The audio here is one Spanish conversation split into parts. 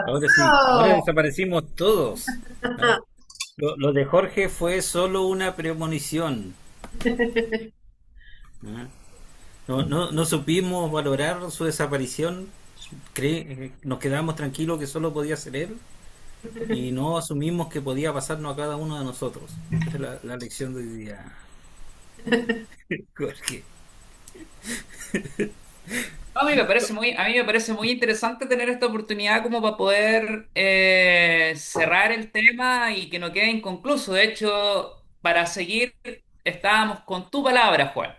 Ahora sí, ahora pasó? desaparecimos todos. ¿Ah? Lo de Jorge fue solo una premonición. ¿Ah? No supimos valorar su desaparición. Nos quedamos tranquilos que solo podía ser él y no asumimos que podía pasarnos a cada uno de nosotros. Esa es la lección de hoy día, Jorge. A mí me parece muy interesante tener esta oportunidad como para poder cerrar el tema y que no quede inconcluso. De hecho, para seguir, estábamos con tu palabra, Juan.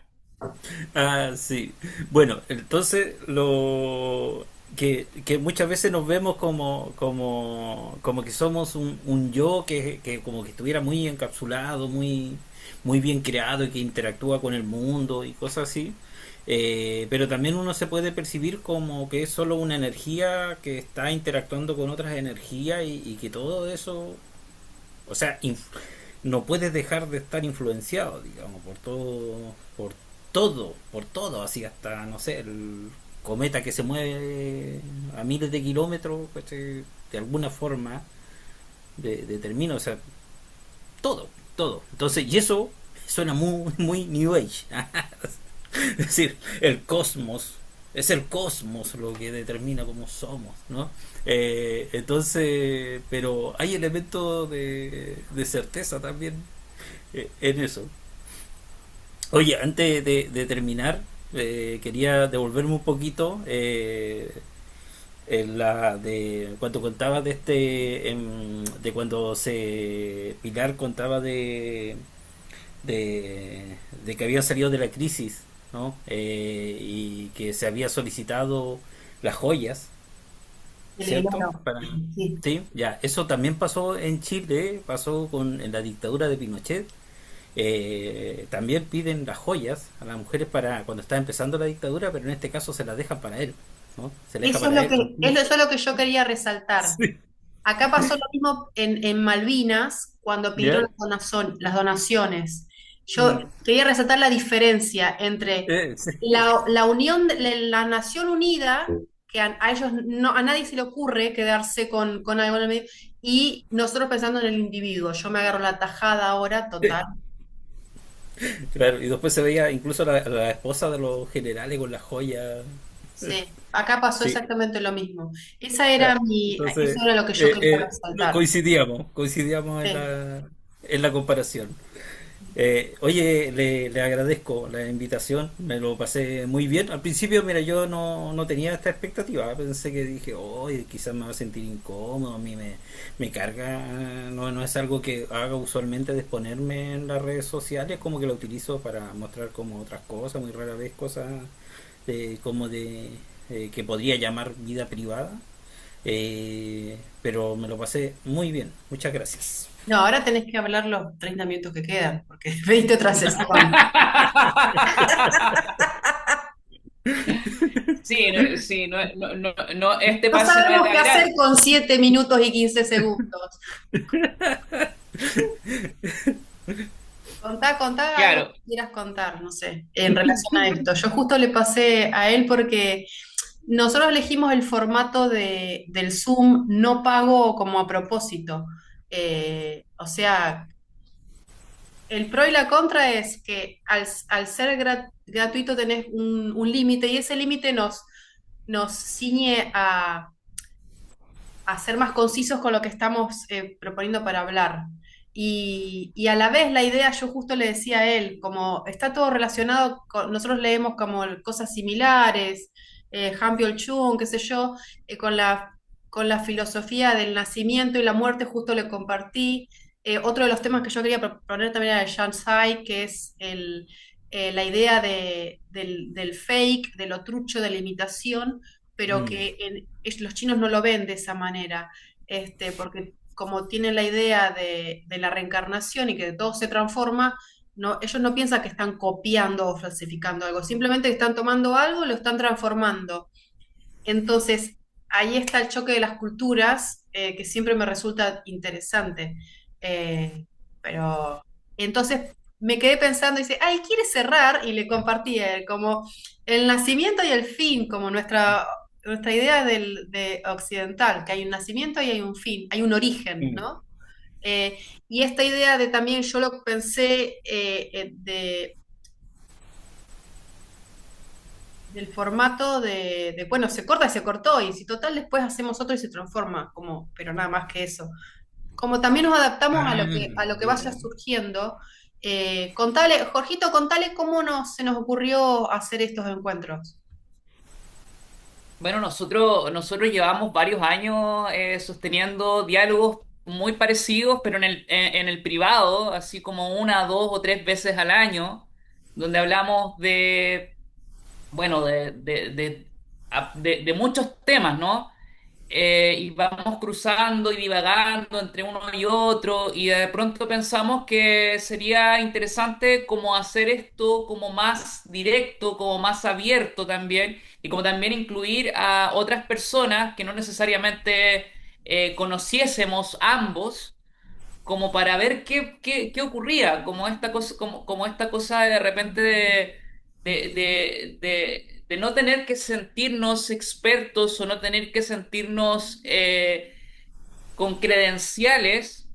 Ah, sí. Bueno, entonces lo que muchas veces nos vemos como que somos un yo que como que estuviera muy encapsulado, muy bien creado y que interactúa con el mundo y cosas así. Pero también uno se puede percibir como que es solo una energía que está interactuando con otras energías y que todo eso, o sea, no puedes dejar de estar influenciado, digamos, por todo, así hasta, no sé, el cometa que se mueve a miles de kilómetros, pues, de alguna forma determina, o sea, todo, todo. Entonces, y eso suena muy New Age. Es decir, el cosmos, es el cosmos lo que determina cómo somos, ¿no? Entonces, pero hay elementos de certeza también en eso. Oye, antes de terminar, quería devolverme un poquito en la de cuando contaba de de cuando se Pilar contaba de que habían salido de la crisis, ¿no? Y que se había solicitado las joyas, El ¿cierto? dinero. Sí. Sí, ya, eso también pasó en Chile, pasó en la dictadura de Pinochet. También piden las joyas a las mujeres para cuando está empezando la dictadura, pero en este caso se las dejan para él, ¿no? Se las deja Eso es para lo él que, incluso. eso es lo que yo quería resaltar. Sí. Acá pasó lo mismo en Malvinas cuando pidieron ¿Ya? las donaciones. Yo Mm. quería resaltar la diferencia entre Sí. la unión, la Nación Unida, que a ellos no, a nadie se le ocurre quedarse con algo en el medio, y nosotros pensando en el individuo. Yo me agarro la tajada ahora, total. Claro, y después se veía incluso la esposa de los generales con las joyas. Sí, acá pasó Sí, exactamente lo mismo. ya. Eso Entonces, era lo que yo quería resaltar. coincidíamos en Sí. en la comparación. Oye, le agradezco la invitación, me lo pasé muy bien. Al principio, mira, yo no tenía esta expectativa, pensé que dije, oye, quizás me va a sentir incómodo, me carga, no es algo que haga usualmente de exponerme en las redes sociales, como que lo utilizo para mostrar como otras cosas, muy rara vez cosas como de que podría llamar vida privada. Pero me lo pasé muy bien, muchas gracias. No, ahora tenés que hablar los 30 minutos que quedan, porque pediste otra sesión. Sí, no, sí, este No pase no es sabemos de qué hacer agrario. con 7 minutos y 15 segundos. Contá algo Claro. que quieras contar, no sé, en relación a esto. Yo justo le pasé a él porque nosotros elegimos el formato del Zoom no pago como a propósito. O sea, el pro y la contra es que al ser gratuito tenés un límite y ese límite nos ciñe a ser más concisos con lo que estamos proponiendo para hablar. Y a la vez la idea, yo justo le decía a él, como está todo relacionado, nosotros leemos como cosas similares, Hampiol Chung, qué sé yo, con la filosofía del nacimiento y la muerte, justo le compartí. Otro de los temas que yo quería proponer también era el Shansai, que es la idea del fake, de lo trucho, de la imitación, pero Mm. que los chinos no lo ven de esa manera, porque como tienen la idea de la reencarnación y que todo se transforma, no, ellos no piensan que están copiando o falsificando algo, simplemente que están tomando algo y lo están transformando. Entonces, ahí está el choque de las culturas, que siempre me resulta interesante. Pero entonces me quedé pensando y dice, ay, quiere cerrar, y le compartí a él como el nacimiento y el fin, como nuestra nuestra idea de occidental, que hay un nacimiento y hay un fin, hay un origen, Mm, ¿no? Y esta idea de también, yo lo pensé del formato bueno, se corta y se cortó, y si total después hacemos otro y se transforma, como, pero nada más que eso. Como también nos adaptamos ah, a lo que vaya ya. surgiendo. Contale, Jorgito, contale cómo se nos ocurrió hacer estos encuentros. Bueno, nosotros llevamos varios años sosteniendo diálogos muy parecidos, pero en el privado, así como una, dos o tres veces al año, donde hablamos de, bueno, de muchos temas, ¿no? Y vamos cruzando y divagando entre uno y otro y de pronto pensamos que sería interesante como hacer esto como más directo, como más abierto también y como también incluir a otras personas que no necesariamente conociésemos ambos como para ver qué ocurría, como esta cosa, como esta cosa de repente de no tener que sentirnos expertos o no tener que sentirnos con credenciales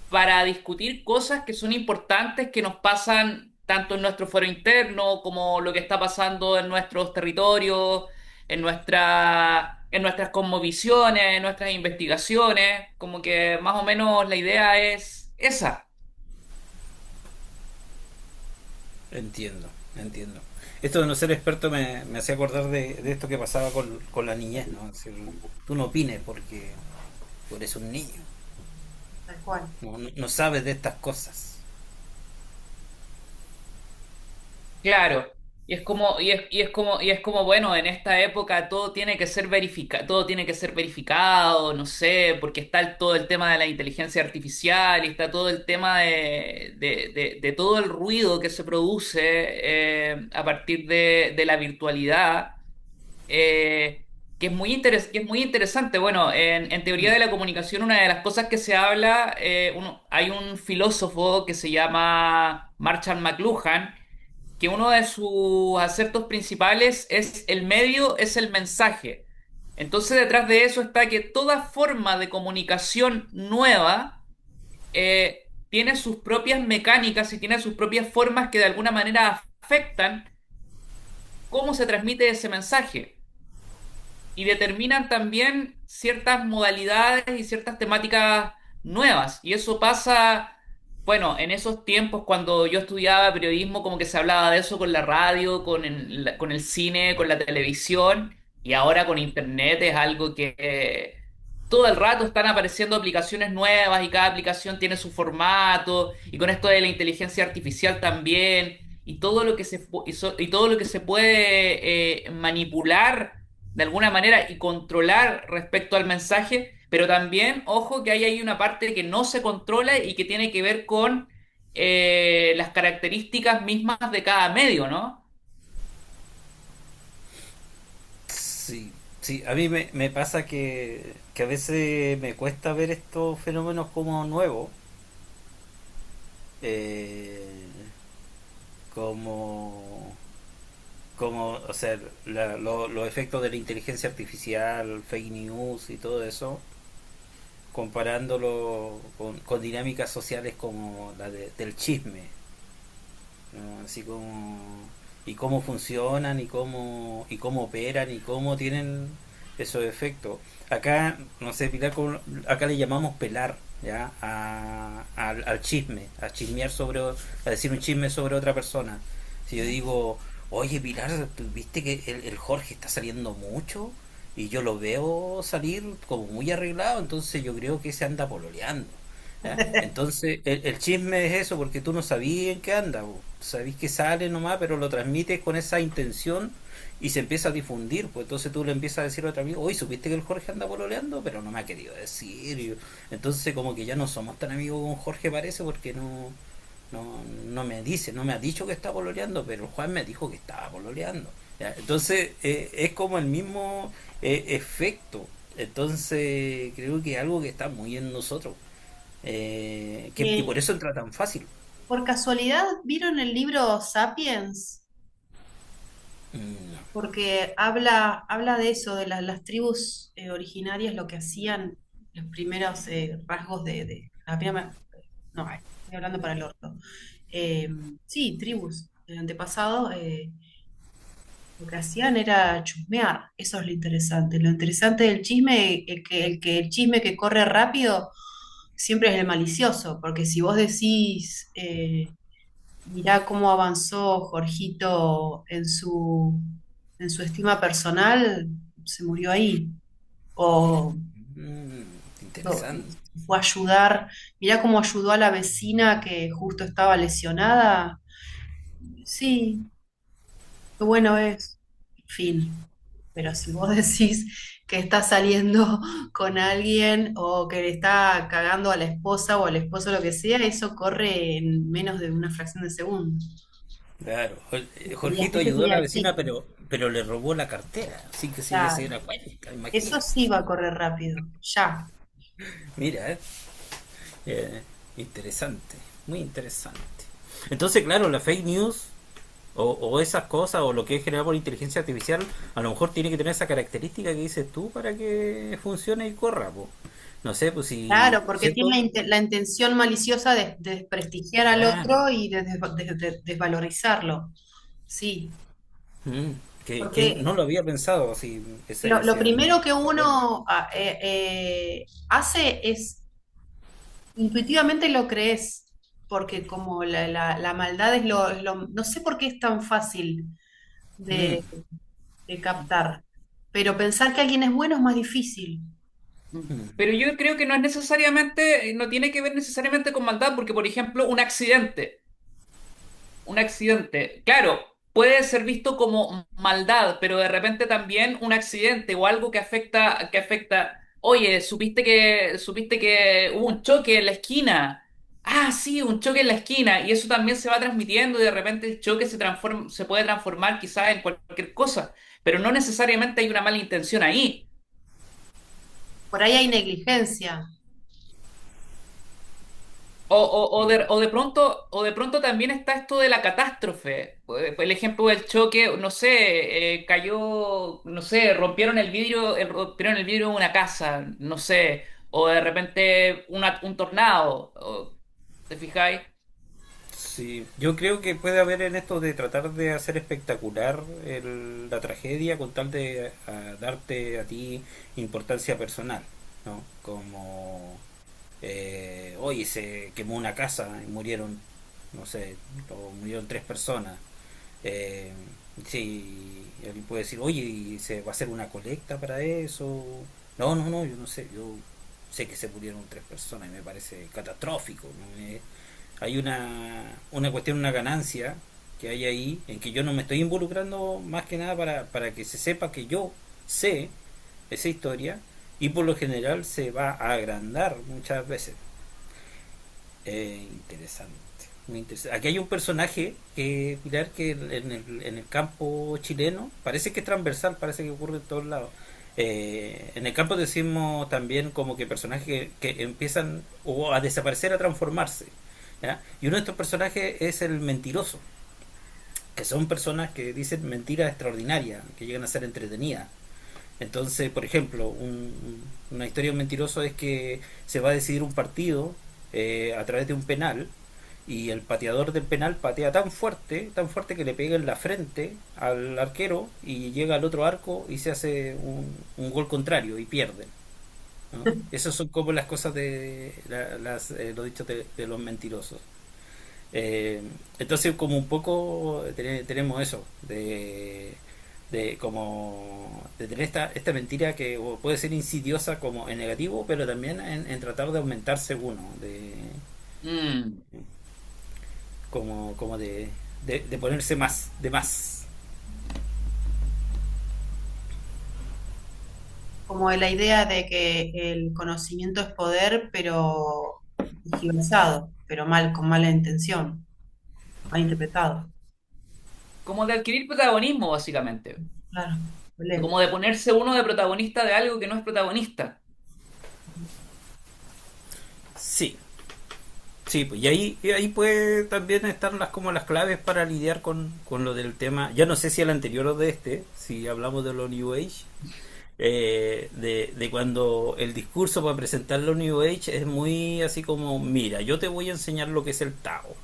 para discutir cosas que son importantes que nos pasan tanto en nuestro fuero interno como lo que está pasando en nuestros territorios, en nuestras cosmovisiones, en nuestras investigaciones, como que más o menos la idea es esa. Entiendo, entiendo. Esto de no ser experto me hacía acordar de esto que pasaba con la niñez, ¿no? Es decir, tú no opines porque tú eres un niño, Tal cual. no sabes de estas cosas. Claro, y es como, bueno, en esta época todo tiene que ser verificado, no sé, porque está todo el tema de la inteligencia artificial y está todo el tema de todo el ruido que se produce a partir de la virtualidad, que es muy interesante. Bueno, en teoría de la comunicación, una de las cosas que se habla, hay un filósofo que se llama Marshall McLuhan, que uno de sus acertos principales es el medio es el mensaje. Entonces, detrás de eso está que toda forma de comunicación nueva tiene sus propias mecánicas y tiene sus propias formas que de alguna manera afectan cómo se transmite ese mensaje y determinan también ciertas modalidades y ciertas temáticas nuevas. Y eso pasa, bueno, en esos tiempos cuando yo estudiaba periodismo, como que se hablaba de eso con la radio, con el cine, con la televisión, y ahora con internet es algo que todo el rato están apareciendo aplicaciones nuevas y cada aplicación tiene su formato, y con esto de la inteligencia artificial también. Y todo lo que y todo lo que se puede manipular de alguna manera y controlar respecto al mensaje, pero también, ojo, que ahí hay una parte que no se controla y que tiene que ver con las características mismas de cada medio, ¿no? Sí, sí, a mí me pasa que a veces me cuesta ver estos fenómenos como nuevos, eh, como, o sea, los efectos de la inteligencia artificial, fake news y todo eso, comparándolo con dinámicas sociales como del chisme, ¿no? Así como y cómo funcionan y cómo operan y cómo tienen esos efectos. Acá, no sé, Pilar, acá le llamamos pelar, ¿ya? Al chisme, a chismear a decir un chisme sobre otra persona. Si yo digo, oye Pilar, ¿tú viste que el Jorge está saliendo mucho? Y yo lo veo salir como muy arreglado, entonces yo creo que se anda pololeando. ¿Ya? Entonces, el chisme es eso, porque tú no sabías en qué anda, po. Sabís que sale nomás, pero lo transmites con esa intención y se empieza a difundir. Pues entonces tú le empiezas a decir a otro amigo, oye, ¿supiste que el Jorge anda pololeando? Pero no me ha querido decir. Entonces, como que ya no somos tan amigos con Jorge, parece, porque no me dice, no me ha dicho que está pololeando, pero Juan me dijo que estaba pololeando. ¿Ya? Entonces, es como el mismo efecto. Entonces, creo que es algo que está muy en nosotros. Y por Eh, eso entra tan fácil. por casualidad, ¿vieron el libro Sapiens? Mm, porque habla de eso, de las tribus originarias, lo que hacían, los primeros rasgos de la primera, no, ay, estoy hablando para el orto. Eh, sí, tribus del antepasado, lo que hacían era chusmear, eso es lo interesante. Lo interesante del chisme, el chisme que corre rápido siempre es el malicioso, porque si vos decís, mirá cómo avanzó Jorgito en su estima personal, se murió ahí. O, mm, o interesante. fue a ayudar, mirá cómo ayudó a la vecina que justo estaba lesionada. Sí, qué bueno es. Fin. Pero si vos decís que está saliendo con alguien o que le está cagando a la esposa o al esposo, lo que sea, eso corre en menos de una fracción de segundo. Claro, La Jorgito gente ayudó a sería la el vecina, pico. pero le robó la cartera, sin que se ella se Claro. diera cuenta, Eso imagínate. sí va a correr rápido. Ya. Mira, eh, interesante, muy interesante. Entonces, claro, la fake news o esas cosas o lo que es generado por inteligencia artificial, a lo mejor tiene que tener esa característica que dices tú para que funcione y corra, po. No sé, pues si, Claro, porque tiene ¿cierto? la intención maliciosa de desprestigiar al Claro. otro y de desvalorizarlo. Sí. Mm, que Porque no lo había pensado así, lo ese primero que problema. uno hace es intuitivamente lo crees, porque como la maldad no sé por qué es tan fácil Mm, de, de captar, pero pensar que alguien es bueno es más difícil. mm, Pero yo creo que no es necesariamente, no tiene que ver necesariamente con maldad, porque por ejemplo, un accidente, claro, puede ser visto como maldad, pero de repente también un accidente o algo oye, supiste que hubo un choque en la esquina. Ah, sí, un choque en la esquina, y eso también se va transmitiendo y de repente el choque se puede transformar quizás en cualquier cosa, pero no necesariamente hay una mala intención ahí. Por ahí hay negligencia. O de pronto también está esto de la catástrofe. El ejemplo del choque, no sé, cayó, no sé, rompieron el vidrio de una casa, no sé, o de repente un tornado, ¿te fijáis? sí, yo creo que puede haber en esto de tratar de hacer espectacular la tragedia con tal de darte a ti importancia personal, ¿no? Como, oye, se quemó una casa y murieron, no sé, o murieron 3 personas. Eh, sí, alguien puede decir, oye, ¿y se va a hacer una colecta para eso? No, no, no, yo no sé, yo sé que se murieron 3 personas y me parece catastrófico, ¿no? Hay una cuestión, una ganancia que hay ahí en que yo no me estoy involucrando más que nada para que se sepa que yo sé esa historia y por lo general se va a agrandar muchas veces. Interesante. Muy interesante. Aquí hay un personaje que, Pilar, que en el campo chileno parece que es transversal, parece que ocurre en todos lados. En el campo decimos también como que personajes que empiezan o a desaparecer, a transformarse. ¿Ya? Y uno de estos personajes es el mentiroso, que son personas que dicen mentiras extraordinarias, que llegan a ser entretenidas. Entonces, por ejemplo, una historia de un mentiroso es que se va a decidir un partido a través de un penal y el pateador del penal patea tan fuerte que le pega en la frente al arquero y llega al otro arco y se hace un gol contrario y pierde, ¿no? Esas son como las cosas de los dichos de los mentirosos. Eh, entonces como un poco tenemos eso de como de tener esta mentira que puede ser insidiosa como en negativo pero también en tratar de aumentarse uno de Mm. como de ponerse más de más. Como la idea de que el conocimiento es poder, pero tergiversado, pero mal, con mala intención, mal interpretado. Como de adquirir protagonismo, básicamente. Claro, excelente. Como de ponerse uno de protagonista de algo que no es protagonista. Sí, Sí, pues, y ahí puede también estar como las claves para lidiar con lo del tema. Ya no sé si el anterior o de este, si hablamos de lo New Age, de cuando el discurso para presentar lo New Age es muy así como, mira, yo te voy a enseñar lo que es el Tao,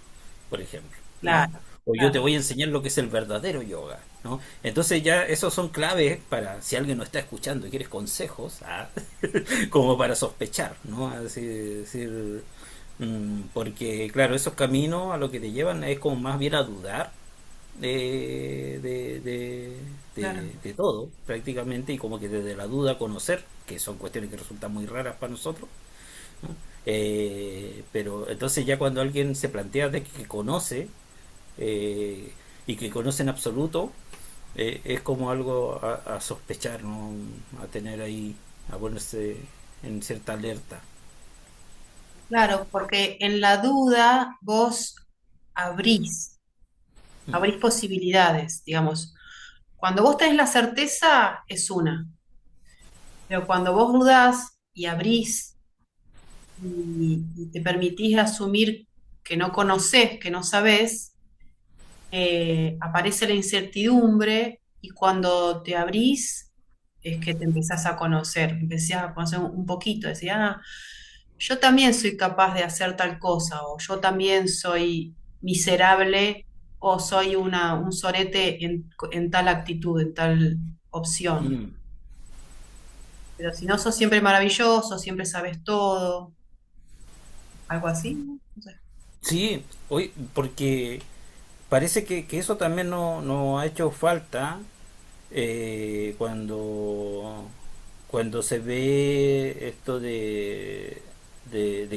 por ejemplo, ¿no? Claro, O yo te claro. voy a enseñar lo que es el verdadero yoga, ¿no? Entonces ya esos son claves para, si alguien no está escuchando y quieres consejos, como para sospechar, ¿no? Así decir, porque claro, esos caminos a lo que te llevan es como más bien a dudar Claro. de todo prácticamente y como que desde la duda conocer, que son cuestiones que resultan muy raras para nosotros, ¿no? Pero entonces ya cuando alguien se plantea de que conoce eh, y que conoce en absoluto, es como algo a sospechar, ¿no? A tener ahí, a ponerse en cierta alerta. Claro, porque en la duda vos abrís, abrís posibilidades, digamos. Cuando vos tenés la certeza es una, pero cuando vos dudás y abrís y te permitís asumir que no conocés, que no sabés, aparece la incertidumbre y cuando te abrís es que te empezás a conocer, empezás a conocer un poquito, decir, ah, yo también soy capaz de hacer tal cosa, o yo también soy miserable, o soy un sorete en tal actitud, en tal opción. Mm. Pero si no, sos siempre maravilloso, siempre sabes todo, algo así, ¿no? No sé. Sí, hoy, porque parece que eso también no ha hecho falta cuando se ve esto de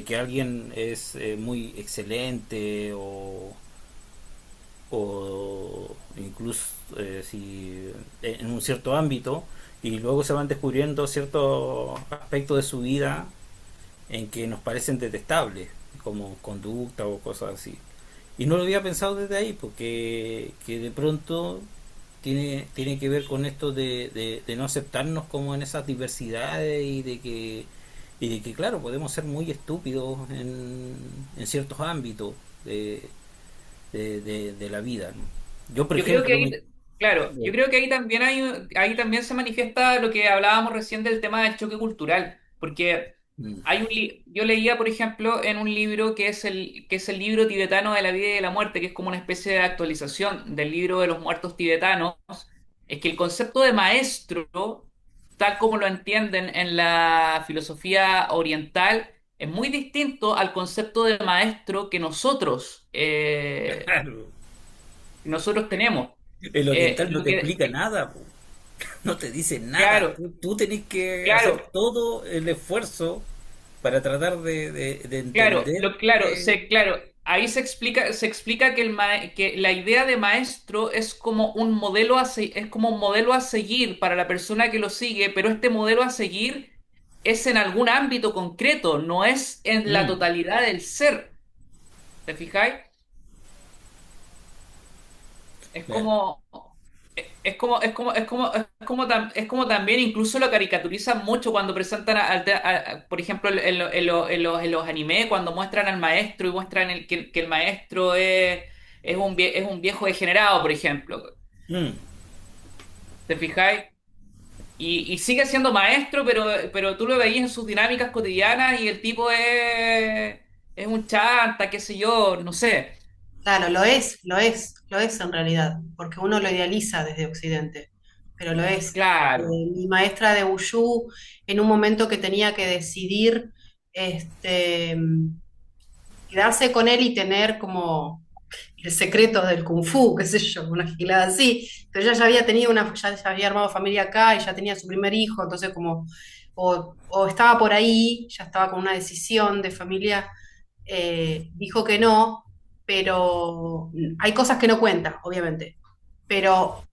que alguien es muy excelente o incluso si en un cierto ámbito y luego se van descubriendo ciertos aspectos de su vida en que nos parecen detestables, como conducta o cosas así. Y no lo había pensado desde ahí, porque que de pronto tiene que ver con esto de no aceptarnos como en esas diversidades y de que claro, podemos ser muy estúpidos en ciertos ámbitos de la vida, ¿no? Yo, por Yo creo que ejemplo, me... ahí, claro, yo creo que ahí también ahí también se manifiesta lo que hablábamos recién del tema del choque cultural, porque Mm. yo leía, por ejemplo, en un libro que es el libro tibetano de la vida y de la muerte, que es como una especie de actualización del libro de los muertos tibetanos, es que el concepto de maestro, tal como lo entienden en la filosofía oriental, es muy distinto al concepto de maestro que Claro. nosotros tenemos. El oriental no Lo te que, explica nada, po. No te dice nada. claro, Tú tenés que hacer claro, todo el esfuerzo para tratar de entender. claro, ahí se explica que, que la idea de maestro es como un modelo es como un modelo a seguir para la persona que lo sigue, pero este modelo a seguir es en algún ámbito concreto, no es en la Mm, totalidad del ser. ¿Te fijáis? Es claro. como, es como también incluso lo caricaturizan mucho cuando presentan, por ejemplo, en los animes, cuando muestran al maestro y muestran que el maestro es un viejo degenerado, por ejemplo. Mm, ¿Te fijáis? Y sigue siendo maestro, pero tú lo veías en sus dinámicas cotidianas y el tipo es un chanta, qué sé yo, no sé. Claro, lo es en realidad, porque uno lo idealiza desde Occidente, pero lo es. Claro. Mi maestra de Wushu, en un momento que tenía que decidir, este, quedarse con él y tener como el secreto del Kung Fu, qué sé yo, una gilada así, pero ella ya había tenido ya había armado familia acá y ya tenía su primer hijo, entonces como, o estaba por ahí, ya estaba con una decisión de familia, dijo que no, pero hay cosas que no cuenta, obviamente, pero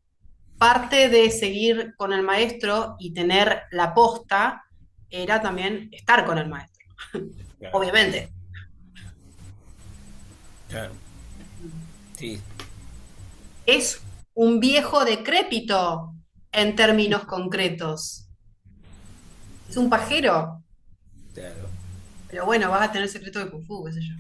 parte de seguir con el maestro y tener la posta era también estar con el maestro, claro, obviamente. claro. Sí, Es un viejo decrépito en términos concretos. Es un pajero, claro. pero bueno, vas a tener el secreto de Kung Fu, qué sé yo.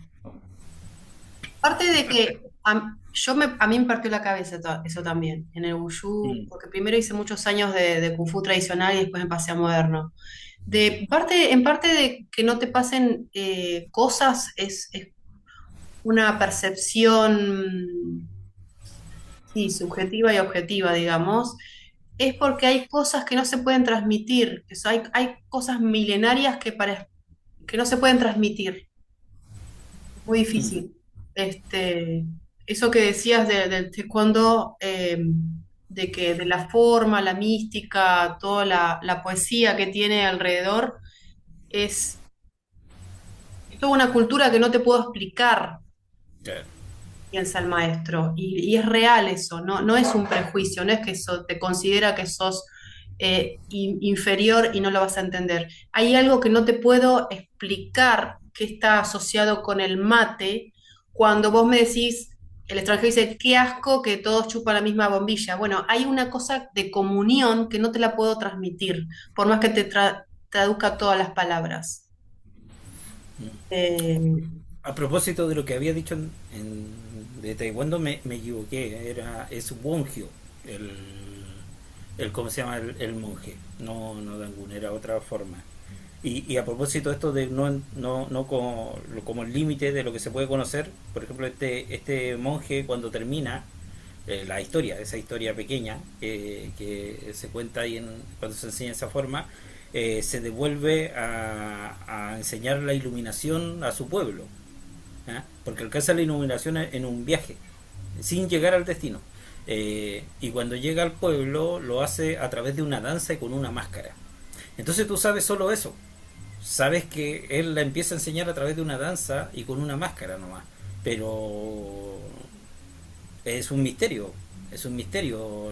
Aparte de que a mí me partió la cabeza eso también, en el Wushu, Mm, porque primero hice muchos años de Kung Fu tradicional y después me pasé a moderno. En parte de que no te pasen cosas es una percepción, sí, subjetiva y objetiva, digamos, es porque hay cosas que no se pueden transmitir, hay cosas milenarias que no se pueden transmitir. Muy mm, difícil. Eso que decías del taekwondo, de que de la forma, la mística, toda la poesía que tiene alrededor, es, es toda una cultura que no te puedo explicar, claro. piensa el maestro. Y es real eso, no es un prejuicio, no es que eso te considera que sos inferior y no lo vas a entender. Hay algo que no te puedo explicar que está asociado con el mate cuando vos me decís, el extranjero dice, qué asco que todos chupan la misma bombilla. Bueno, hay una cosa de comunión que no te la puedo transmitir, por más que traduzca todas las palabras. Eh, A propósito de lo que había dicho de Taekwondo, me equivoqué. Es Wonhyo, el, ¿cómo se llama? El monje. No, no Dangun, era otra forma. Y a propósito de esto de no como el límite de lo que se puede conocer, por ejemplo, este monje cuando termina la historia, esa historia pequeña que se cuenta ahí cuando se enseña de esa forma, se devuelve a enseñar la iluminación a su pueblo, ¿ah? Porque alcanza la iluminación en un viaje, sin llegar al destino. Y cuando llega al pueblo lo hace a través de una danza y con una máscara. Entonces tú sabes solo eso, sabes que él la empieza a enseñar a través de una danza y con una máscara nomás, pero es un misterio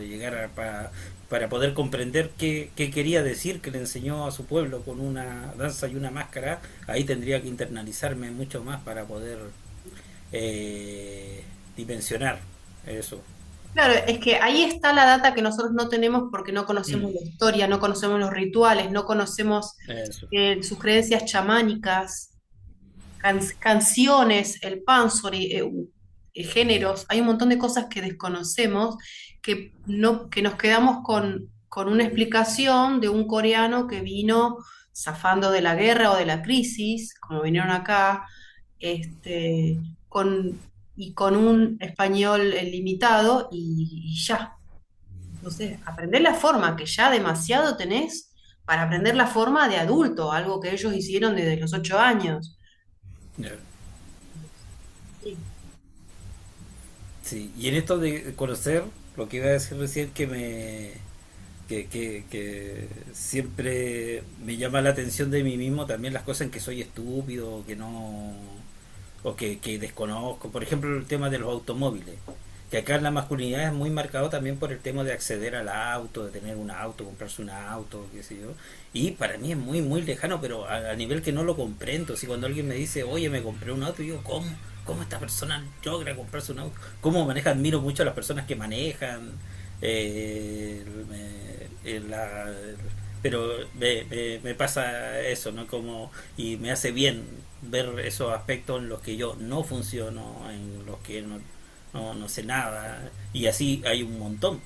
llegar para poder comprender qué quería decir que le enseñó a su pueblo con una danza y una máscara. Ahí tendría que internalizarme mucho más para poder eh, dimensionar eso. Claro, es que ahí está la data que nosotros no tenemos porque no Mm, conocemos la historia, no conocemos los rituales, no conocemos eso. sus creencias chamánicas, canciones, el pansori, géneros. Hay un montón de cosas que desconocemos que nos quedamos con una explicación de un coreano que vino zafando de la guerra o de la crisis, como vinieron acá, este, y con un español limitado y ya. Entonces, aprender la forma, que ya demasiado tenés para aprender la forma de adulto, algo que ellos hicieron desde los 8 años. Ya. Sí. Sí, y en esto de conocer, lo que iba a decir recién que siempre me llama la atención de mí mismo también las cosas en que soy estúpido, que no o que desconozco. Por ejemplo, el tema de los automóviles, que acá en la masculinidad es muy marcado también por el tema de acceder al auto, de tener un auto, comprarse un auto, qué sé yo. Y para mí es muy, muy lejano, pero a nivel que no lo comprendo. Si cuando alguien me dice, oye, me compré un auto, digo, ¿cómo? ¿Cómo esta persona logra comprarse un auto? ¿Cómo maneja? Admiro mucho a las personas que manejan. Eh, pero me pasa eso, ¿no? Como, y me hace bien ver esos aspectos en los que yo no funciono, en los que no sé nada, y así hay un montón.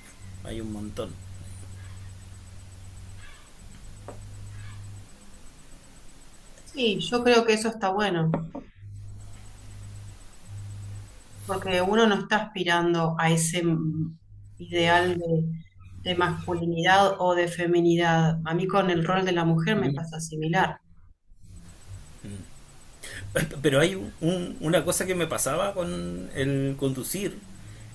Sí, yo creo que eso está bueno, porque uno no está aspirando a ese ideal de masculinidad o de feminidad. A mí con el rol de la mujer me Mm. pasa similar. Pero hay una cosa que me pasaba con el conducir,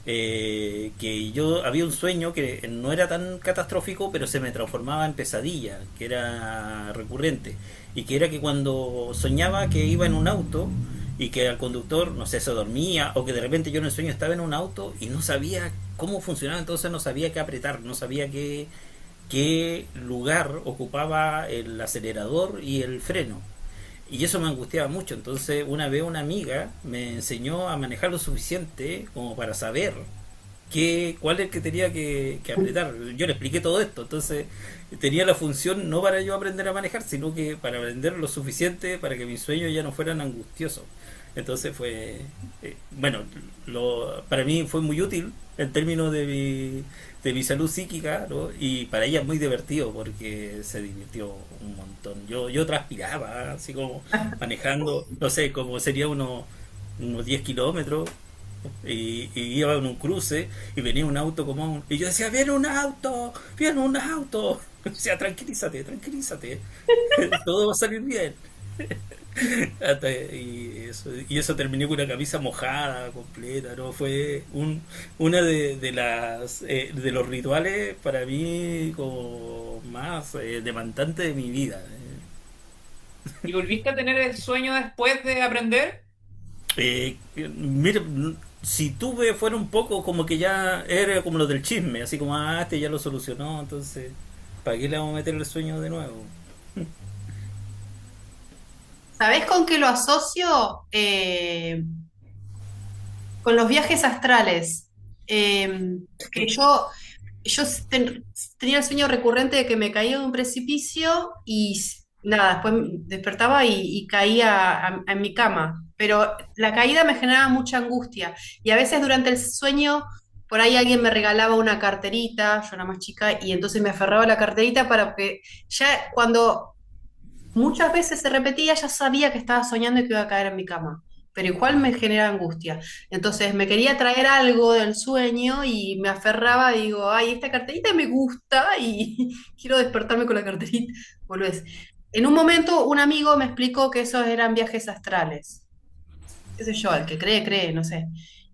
que yo había un sueño que no era tan catastrófico, pero se me transformaba en pesadilla, que era recurrente, y que era que cuando soñaba que iba en un auto y que el conductor, no sé, se dormía, o que de repente yo en el sueño estaba en un auto y no sabía cómo funcionaba, entonces no sabía qué apretar, no sabía qué lugar ocupaba el acelerador y el freno. Y eso me angustiaba mucho. Entonces, una vez una amiga me enseñó a manejar lo suficiente como para saber cuál es el que tenía que apretar. Yo le expliqué todo esto. Entonces, tenía la función no para yo aprender a manejar, sino que para aprender lo suficiente para que mis sueños ya no fueran angustiosos. Entonces fue, bueno, para mí fue muy útil en términos de mi salud psíquica, ¿no? Y para ella muy divertido porque se divirtió un montón. Yo transpiraba, así como manejando, no sé, como sería unos 10 kilómetros y iba en un cruce y venía un auto común y yo decía, viene un auto. O sea, tranquilízate, tranquilízate, todo va a salir bien. Y eso terminé con una camisa mojada completa, ¿no? Fue una de los rituales para mí como más demandante de mi vida. ¿Y volviste a tener el sueño después de aprender? Mira, si tuve fuera un poco como que ya era como lo del chisme, así como, este ya lo solucionó, entonces, ¿para qué le vamos a meter el sueño de nuevo? ¿Sabés con qué lo asocio? Con los viajes astrales. Que yo tenía el sueño recurrente de que me caía de un precipicio y nada, después despertaba y caía en mi cama. Pero la caída me generaba mucha angustia. Y a veces durante el sueño, por ahí alguien me regalaba una carterita, yo era más chica, y entonces me aferraba a la carterita para que ya cuando muchas veces se repetía, ya sabía que estaba soñando y que iba a caer en mi cama, pero igual me genera angustia. Entonces me quería traer algo del sueño y me aferraba, digo, ay, esta carterita me gusta y quiero despertarme con la carterita. Volvés. En un momento un amigo me explicó que esos eran viajes astrales. Qué sé yo, el que cree, cree, no sé.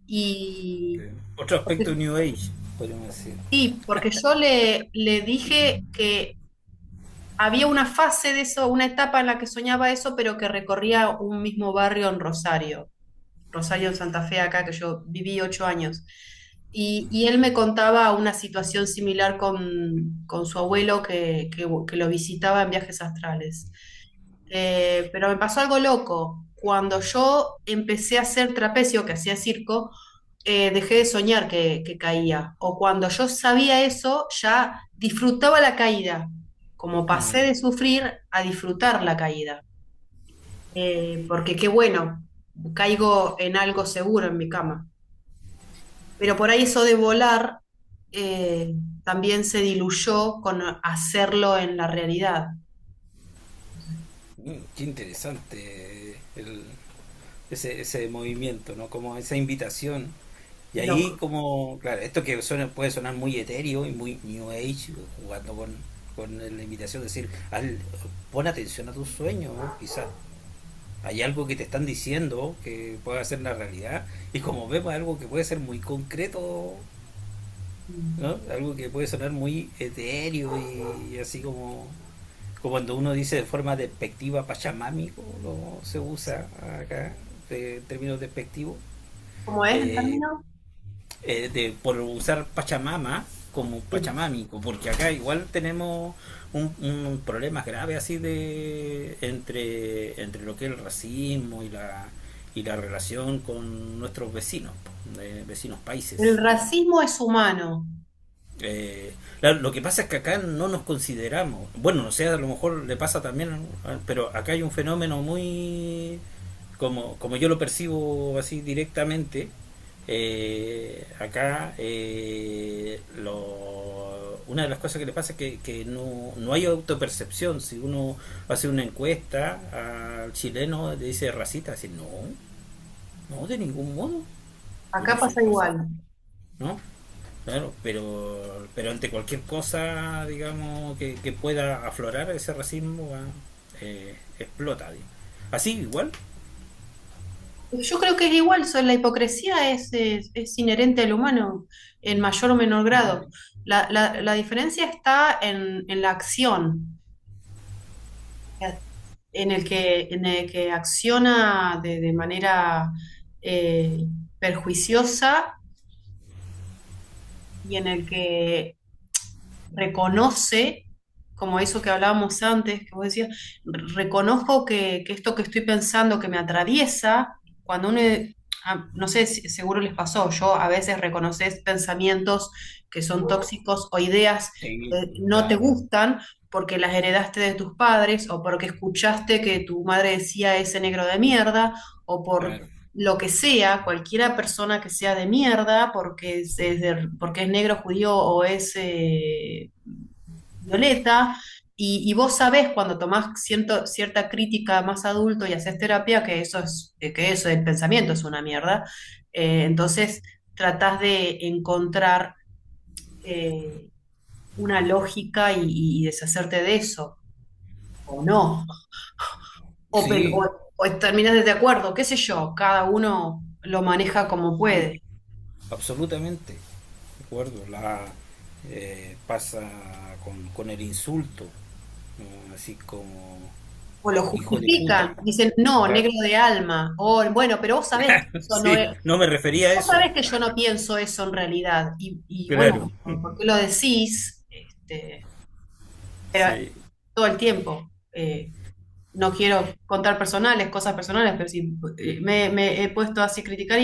Y Otro aspecto New Age, podríamos decir. sí, porque yo le dije que había una fase de eso, una etapa en la que soñaba eso, pero que recorría un mismo barrio en Rosario. Rosario en Santa Fe, acá, que yo viví 8 años. Y él me contaba una situación similar con su abuelo que lo visitaba en viajes astrales. Pero me pasó algo loco. Cuando yo empecé a hacer trapecio, que hacía circo, dejé de soñar que caía. O cuando yo sabía eso, ya disfrutaba la caída. Como pasé Mm. de sufrir a disfrutar la caída. Porque qué bueno, caigo en algo seguro en mi cama. Pero por ahí eso de volar eh, también se diluyó con hacerlo en la realidad. Qué interesante ese movimiento, ¿no? Como esa invitación. Y Qué ahí loco. como, claro, esto que puede sonar muy etéreo y muy New Age, jugando con la invitación de decir, pon atención a tus sueños, quizás. Hay algo que te están diciendo que puede ser la realidad. Y como vemos algo que puede ser muy concreto, ¿no? Algo que puede sonar muy etéreo y así como cuando uno dice de forma despectiva Pachamami, como se usa acá, de términos despectivos. ¿Cómo es el Eh, término? por usar Pachamama como Sí. Pachamámico, porque acá igual tenemos un problema grave así entre lo que es el racismo y la relación con nuestros vecinos, vecinos El países. racismo es humano. Claro, lo que pasa es que acá no nos consideramos, bueno, no sé, a lo mejor le pasa también, pero acá hay un fenómeno muy, como yo lo percibo así directamente, acá una de las cosas que le pasa es que no hay autopercepción. Si uno hace una encuesta al chileno, le dice racista, dice no, no, de ningún modo, yo Acá no soy pasa racista, igual. ¿no? Claro, pero ante cualquier cosa, digamos, que pueda aflorar ese racismo, explota. Digamos. Así, igual. Yo creo que es igual, la hipocresía es inherente al humano en mayor o menor grado. La diferencia está en la acción, en el que acciona de manera eh, perjuiciosa y en el que reconoce, como eso que hablábamos antes, que vos decías, reconozco que esto que estoy pensando que me atraviesa, cuando uno, no sé, si seguro les pasó, yo a veces reconoces pensamientos que son tóxicos o ideas Sí, que no te claro. gustan, porque las heredaste de tus padres, o porque escuchaste que tu madre decía ese negro de mierda, o por Claro. lo que sea, cualquiera persona que sea de mierda, porque es negro, judío o es violeta, y vos sabés cuando tomás cierta crítica más adulto y haces terapia que eso, el pensamiento es una mierda. Entonces tratás de encontrar eh, una lógica y deshacerte de eso, o no, Sí, o terminas de acuerdo, qué sé yo, cada uno lo maneja como sí, puede, absolutamente. De acuerdo. Pasa con el insulto, ¿no? Así como o lo hijo de puta. justifican, dicen, no, Claro. negro de alma, o bueno, pero vos sabés que eso no Sí, es. no me refería a Vos eso. sabés que yo no pienso eso en realidad. Y bueno, Claro. ¿por qué lo decís? Pero Sí, todo el tiempo. No quiero contar cosas personales, pero sí, me he puesto así a criticar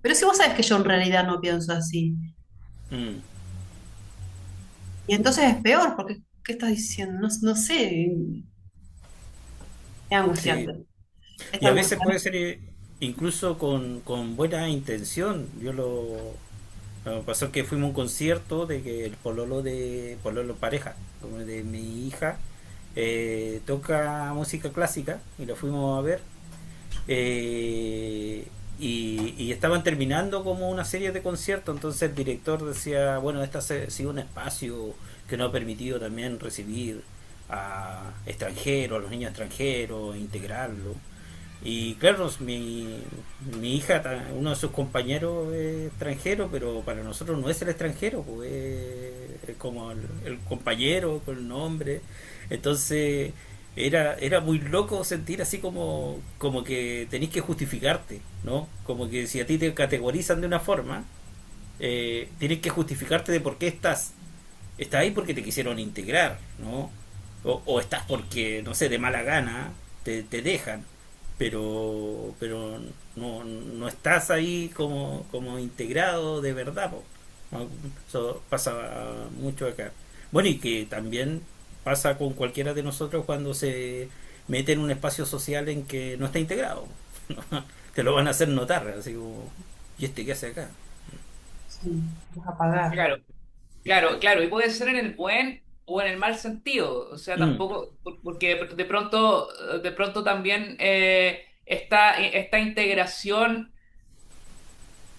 pero si vos sabés que yo en realidad no pienso así. mm, Y entonces es peor, porque ¿qué estás diciendo? No, no sé, es sí. angustiante. Es Y a veces puede angustiante. ser incluso con buena intención. Me pasó que fuimos a un concierto de que el pololo pareja, como de mi hija, toca música clásica y lo fuimos a ver. eh, y estaban terminando como una serie de conciertos, entonces el director decía, bueno, este ha sido un espacio que nos ha permitido también recibir a extranjeros, a los niños extranjeros, integrarlos. Y claro, mi hija, uno de sus compañeros es extranjero, pero para nosotros no es el extranjero, pues es como el compañero con el nombre. Entonces era muy loco sentir así como que tenés que justificarte, ¿no? Como que si a ti te categorizan de una forma, tienes que justificarte de por qué estás. Estás ahí porque te quisieron integrar, ¿no? O estás porque, no sé, de mala gana te dejan, pero no estás ahí como integrado de verdad, po, ¿no? Eso pasa mucho acá. Bueno, y que también pasa con cualquiera de nosotros cuando se mete en un espacio social en que no está integrado, ¿no? Te lo van a hacer notar, así como, ¿y este qué hace acá? Sí, vas a pagar. Claro. Claro, claro, y puede ser en el buen o en el mal sentido, o sea, Mm, tampoco, porque de pronto también esta integración,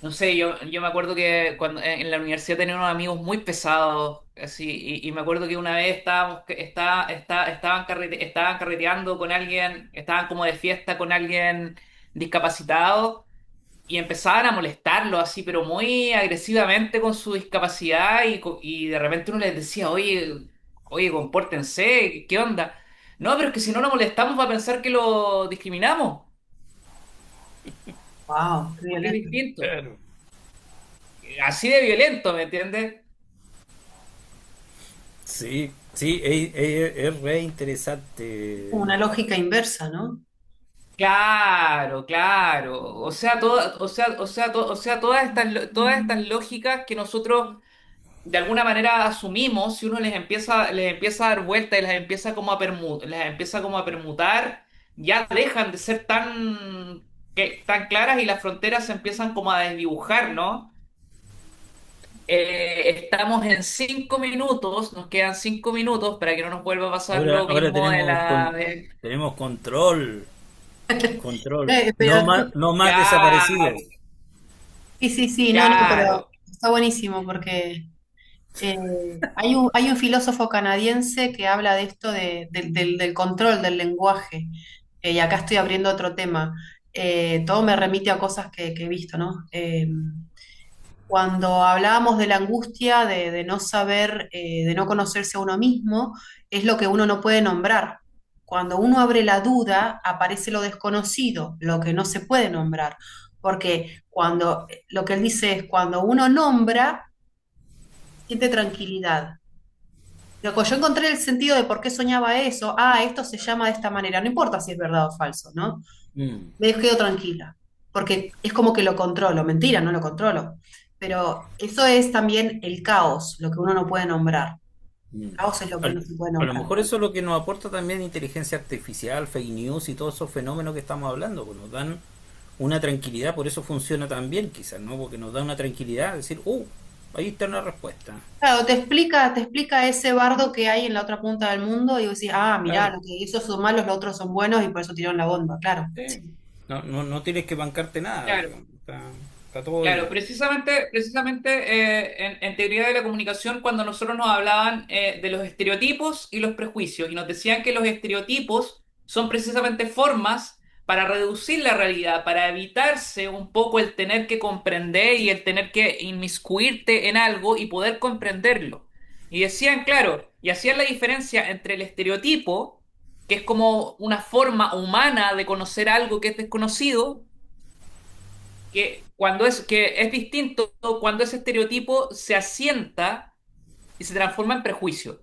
no sé, yo me acuerdo que cuando en la universidad tenía unos amigos muy pesados, así, y me acuerdo que una vez estaban carreteando con alguien, estaban como de fiesta con alguien discapacitado y empezaban a molestarlo así, pero muy agresivamente con su discapacidad y de repente uno les decía, oye, compórtense, ¿qué onda? No, pero es que si no lo molestamos va a pensar que lo discriminamos. Wow, qué Es violento. distinto. claro. Así de violento, ¿me entiendes? Sí, sí, es re interesante. Una lógica inversa, ¿no? Claro, claro. O sea, todas estas lógicas que nosotros de alguna manera asumimos, si uno les empieza a dar vuelta y las empieza como a permutar, ya dejan de ser tan claras y las fronteras se empiezan como a desdibujar, ¿no? Estamos en 5 minutos, nos quedan 5 minutos para que no nos vuelva a pasar Ahora, lo ahora mismo de la... tenemos control, control. Pero No más Claro, desaparecidos. sí, sí, sí, no, no, pero claro. está buenísimo porque eh, hay un filósofo canadiense que habla de esto del control del lenguaje. Y acá estoy abriendo otro tema. Todo me remite a cosas que he visto, ¿no? Cuando hablábamos de la angustia, de no saber, de no conocerse a uno mismo, es lo que uno no puede nombrar. Cuando uno abre la duda, aparece lo desconocido, lo que no se puede nombrar. Porque lo que él dice es, cuando uno nombra, siente tranquilidad. Luego, yo encontré el sentido de por qué soñaba eso. Ah, esto se llama de esta manera. No importa si es verdad o falso, ¿no? Mm, Me quedo tranquila, porque es como que lo controlo. Mentira, no lo controlo. Pero eso es también el caos, lo que uno no puede nombrar. Mm. Caos es lo que Al- no se puede A lo nombrar. mejor eso es lo que nos aporta también inteligencia artificial, fake news y todos esos fenómenos que estamos hablando, pues nos dan una tranquilidad, por eso funciona tan bien quizás, ¿no? Porque nos da una tranquilidad, decir, ahí está una respuesta. Claro, te explica ese bardo que hay en la otra punta del mundo y vos decís, ah, mirá, Claro. lo que esos son malos, los otros son buenos y por eso tiraron la bomba, claro. Sí. Sí. No, no, no tienes que bancarte nada, Claro. digamos. Está todo Claro, ahí. precisamente en teoría de la comunicación, cuando nosotros nos hablaban de los estereotipos y los prejuicios, y nos decían que los estereotipos son precisamente formas para reducir la realidad, para evitarse un poco el tener que comprender y el tener que inmiscuirte en algo y poder comprenderlo. Y decían, claro, y hacían la diferencia entre el estereotipo, que es como una forma humana de conocer algo que es desconocido, que es distinto cuando ese estereotipo se asienta y se transforma en prejuicio.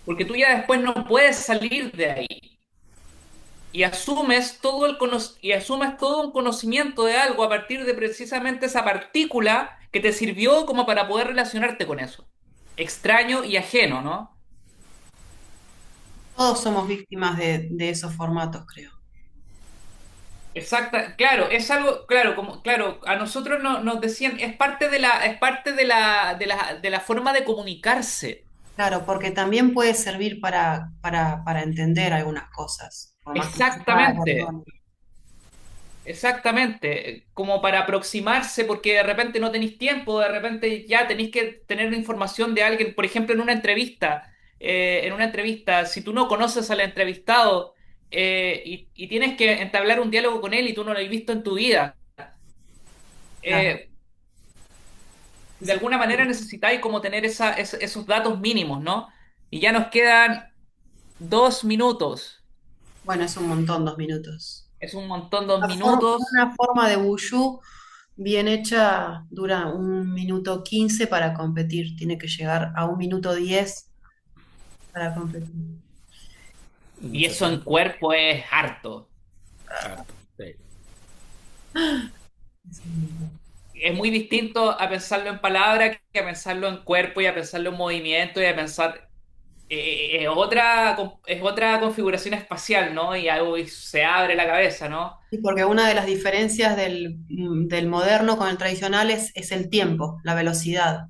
Porque tú ya después no puedes salir de ahí. Y asumes todo un conocimiento de algo a partir de precisamente esa partícula que te sirvió como para poder relacionarte con eso. Extraño y ajeno, ¿no? Todos somos víctimas de esos formatos, creo. Exacta, claro, es algo, claro, claro, a nosotros nos decían, es parte de la forma de comunicarse. Claro, porque también puede servir para entender algunas cosas, por más que sea Exactamente, erróneo. exactamente, como para aproximarse porque de repente no tenéis tiempo, de repente ya tenéis que tener información de alguien, por ejemplo, en una entrevista, si tú no conoces al entrevistado y tienes que entablar un diálogo con él y tú no lo has visto en tu vida, Claro. eh, de Sí. alguna manera necesitáis como tener esos datos mínimos, ¿no? Y ya nos quedan 2 minutos, Bueno, es un montón, 2 minutos. es un montón 2 minutos. Una forma de wushu bien hecha dura 1 minuto 15 para competir. Tiene que llegar a 1 minuto 10 para competir. Y eso en cuerpo es harto. Harto. Sí. Es un montón. Es muy distinto a pensarlo en palabras que a pensarlo en cuerpo y a pensarlo en movimiento y a pensar. Es otra configuración espacial, ¿no? Y algo y se abre la cabeza, ¿no? Sí, porque una de las diferencias del moderno con el tradicional es el tiempo, la velocidad.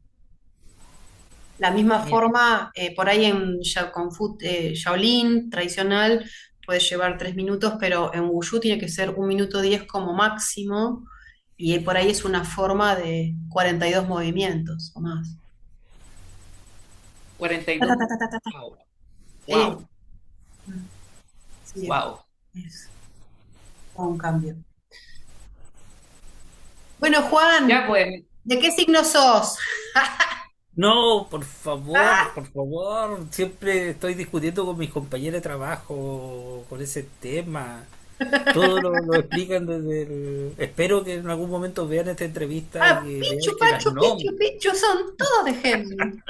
La misma Mm. forma, por ahí en Kung Fu Shaolin tradicional puede llevar 3 minutos, pero en Wushu tiene que ser 1 minuto 10 como máximo, y por ahí es una forma de 42 movimientos o más. Ta, ta, 42. ta, ta, ta, ta, ta. Wow. Sí, Wow. sí, Wow. es todo un cambio. Bueno, Juan, Ya pues, ¿de qué signo sos? No, Ah, por favor. Siempre estoy discutiendo con mis compañeros de trabajo con ese tema. Todo lo explican desde el... Espero que en algún momento vean esta entrevista y que Pichu, vean que las Pachu, Pichu, nombro. Pichu, son todos de Géminis.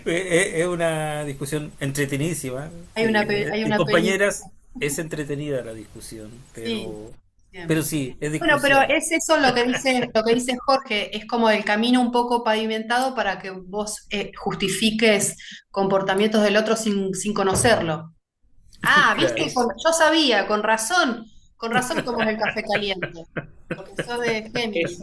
Es una discusión entretenidísima. Sí, Hay mis una película. compañeras, es entretenida la discusión, Sí, pero siempre. sí, es Bueno, pero discusión. es eso lo que dice Jorge, es como el camino un poco pavimentado para que vos justifiques comportamientos del otro sin conocerlo. Ah, viste, Claro. es, yo sabía, con razón cómo es el café caliente, porque sos de Géminis.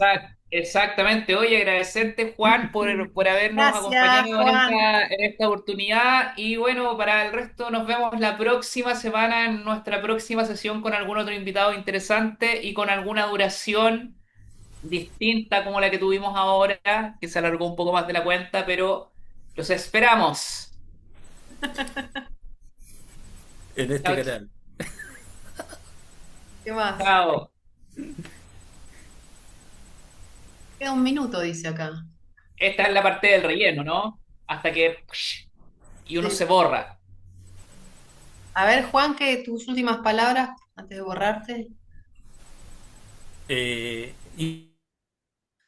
exactamente. Oye, agradecerte, Juan, por habernos Gracias, acompañado en Juan. esta oportunidad. Y bueno, para el resto nos vemos la próxima semana en nuestra próxima sesión con algún otro invitado interesante y con alguna duración distinta como la que tuvimos ahora, que se alargó un poco más de la cuenta, pero los esperamos. En este Chao, canal. ¿Qué más? chao. Queda 1 minuto, dice acá. Esta es la parte del relleno, ¿no? Hasta que y uno se Sí. borra. A ver, Juan, que tus últimas palabras antes de borrarte. Y